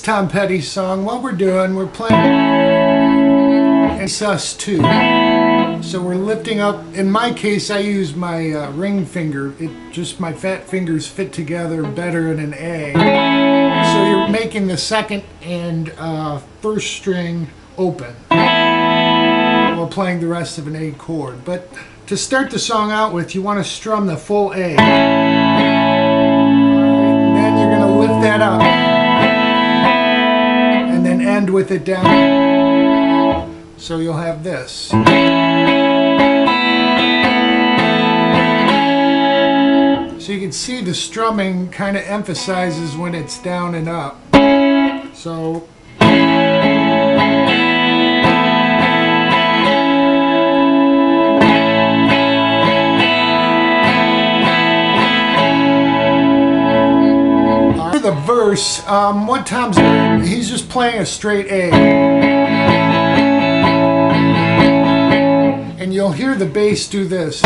Tom Petty's song, what we're doing, we're playing a sus2. So we're lifting up. In my case, I use my ring finger. My fat fingers fit together better in an A. So you're making the second and first string open while playing the rest of an A chord. But to start the song out with, you want to strum the full A. And then you're going to lift that up. And then end with it down. So you'll have this. So you can see the strumming kind of emphasizes when it's down and up. So the verse, what Tom's doing, he's just playing a straight A. And you'll hear the bass do this.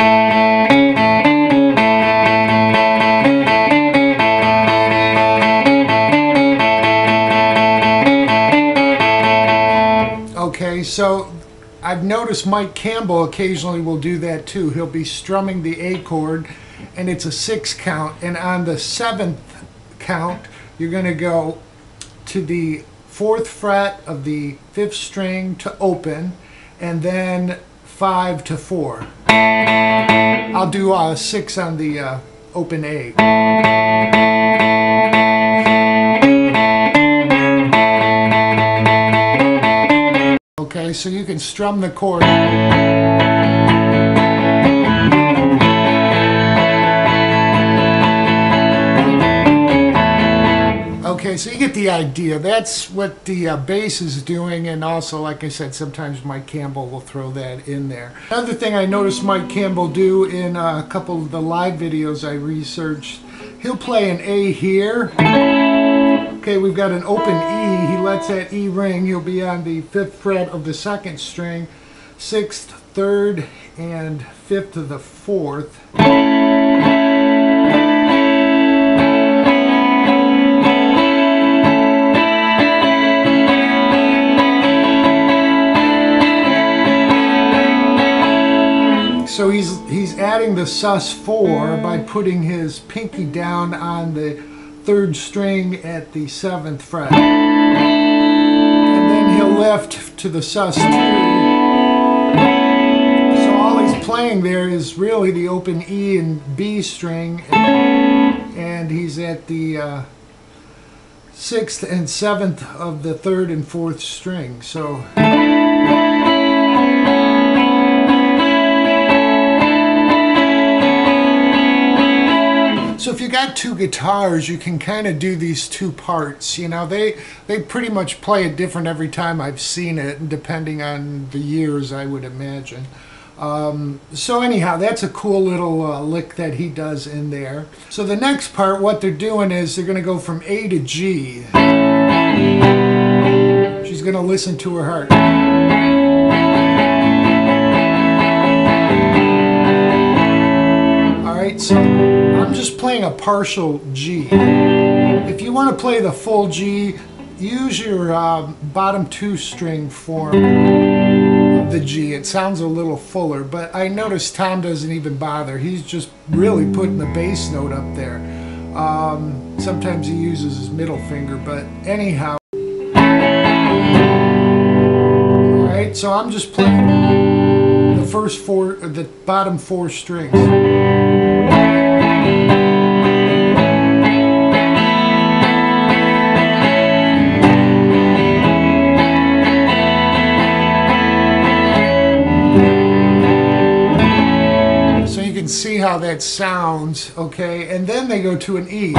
Okay, so I've noticed Mike Campbell occasionally will do that too. He'll be strumming the A chord, and it's a 6 count, and on the 7th count, you're going to go to the 4th fret of the 5th string to open, and then 5 to 4. I'll do 6 on the open A. Okay, so you can strum the chord. Okay, so you get the idea. That's what the bass is doing, and also, like I said, sometimes Mike Campbell will throw that in there. Another thing I noticed Mike Campbell do in a couple of the live videos I researched, he'll play an A here. Okay, we've got an open E. He lets that E ring. He'll be on the 5th fret of the 2nd string, 6th, 3rd, and 5th of the 4th. So he's adding the sus4 by putting his pinky down on the 3rd string at the 7th fret. And then he'll lift to the sus2. So all he's playing there is really the open E and B string, and he's at the 6th and 7th of the 3rd and 4th string. So if you got 2 guitars, you can kind of do these 2 parts. You know, they pretty much play it different every time I've seen it, depending on the years, I would imagine. So anyhow, that's a cool little lick that he does in there. So the next part, what they're doing is they're going to go from A to G. She's going to listen to her heart. Alright, so I'm just playing a partial G. If you want to play the full G, use your bottom 2 string form of the G. It sounds a little fuller, but I noticed Tom doesn't even bother. He's just really putting the bass note up there. Sometimes he uses his middle finger, but anyhow. Alright, so I'm just playing the bottom 4 strings. See how that sounds, okay? And then they go to an E.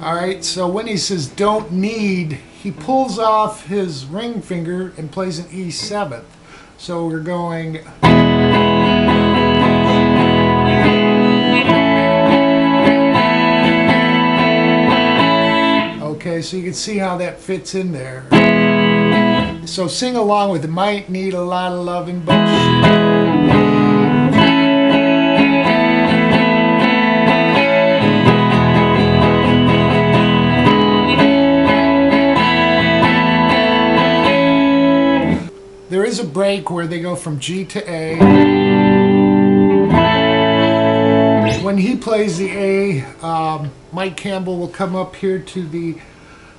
Alright, so when he says don't need, he pulls off his ring finger and plays an E7. So we're going... Okay, so you can see how that fits in there. So sing along with it. Might need a lot of loving, but break where they go from G to A. When he plays the A, Mike Campbell will come up here to the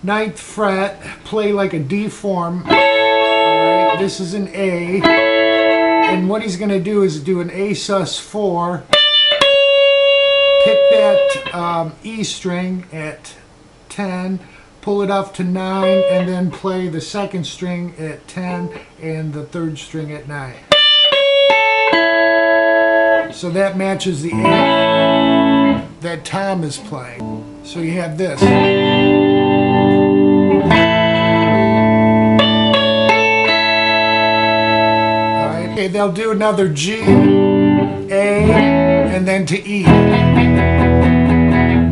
9th fret, play like a D form. Alright, this is an A. And what he's going to do is do an A sus4, pick that E string at 10, pull it up to 9, and then play the 2nd string at 10 and the 3rd string at 9. So that matches the A that Tom is playing. So you have this. Alright, okay, they'll do another G, A, and then to E.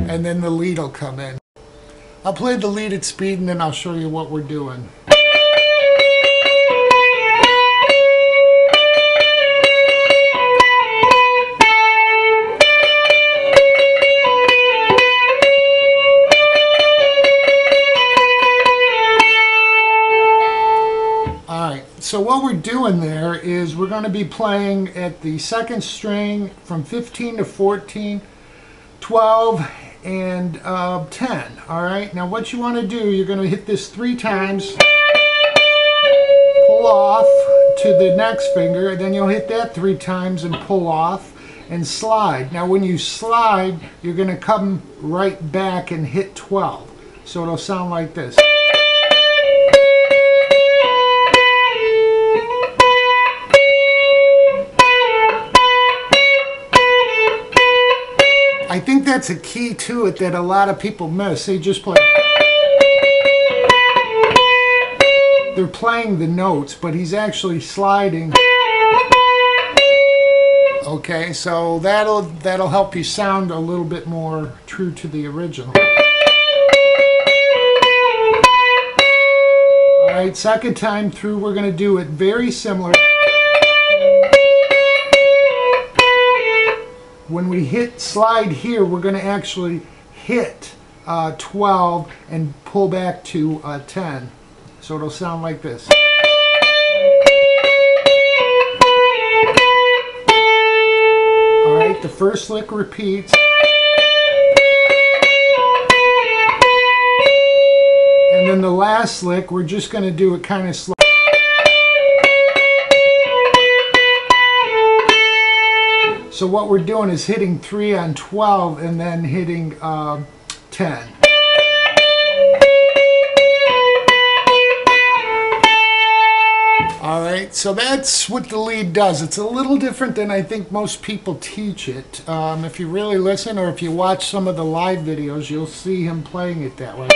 And then the lead will come in. I'll play the lead at speed and then I'll show you what we're doing. Alright, so what we're doing there is we're going to be playing at the 2nd string from 15 to 14, 12, and 10. Alright, now what you want to do, you're going to hit this 3 times, pull off to the next finger, then you'll hit that 3 times and pull off and slide. Now when you slide, you're going to come right back and hit 12. So it'll sound like this. I think that's a key to it that a lot of people miss. They just play. They're playing the notes, but he's actually sliding. Okay, so that'll help you sound a little bit more true to the original. All right, 2nd time through, we're going to do it very similar. When we hit slide here, we're going to actually hit 12 and pull back to 10. So it'll sound like this. Alright, the first lick repeats. And then the last lick, we're just going to do it kind of slow. So what we're doing is hitting 3 on 12 and then hitting 10. Alright, so that's what the lead does. It's a little different than I think most people teach it. If you really listen or if you watch some of the live videos, you'll see him playing it that way.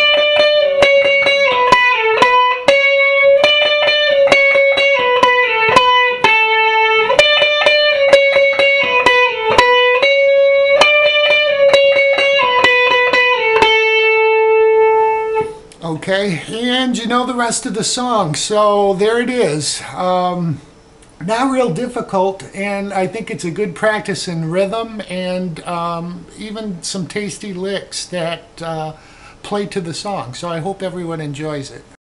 Okay, and you know the rest of the song, so there it is. Not real difficult, and I think it's a good practice in rhythm and even some tasty licks that play to the song. So I hope everyone enjoys it.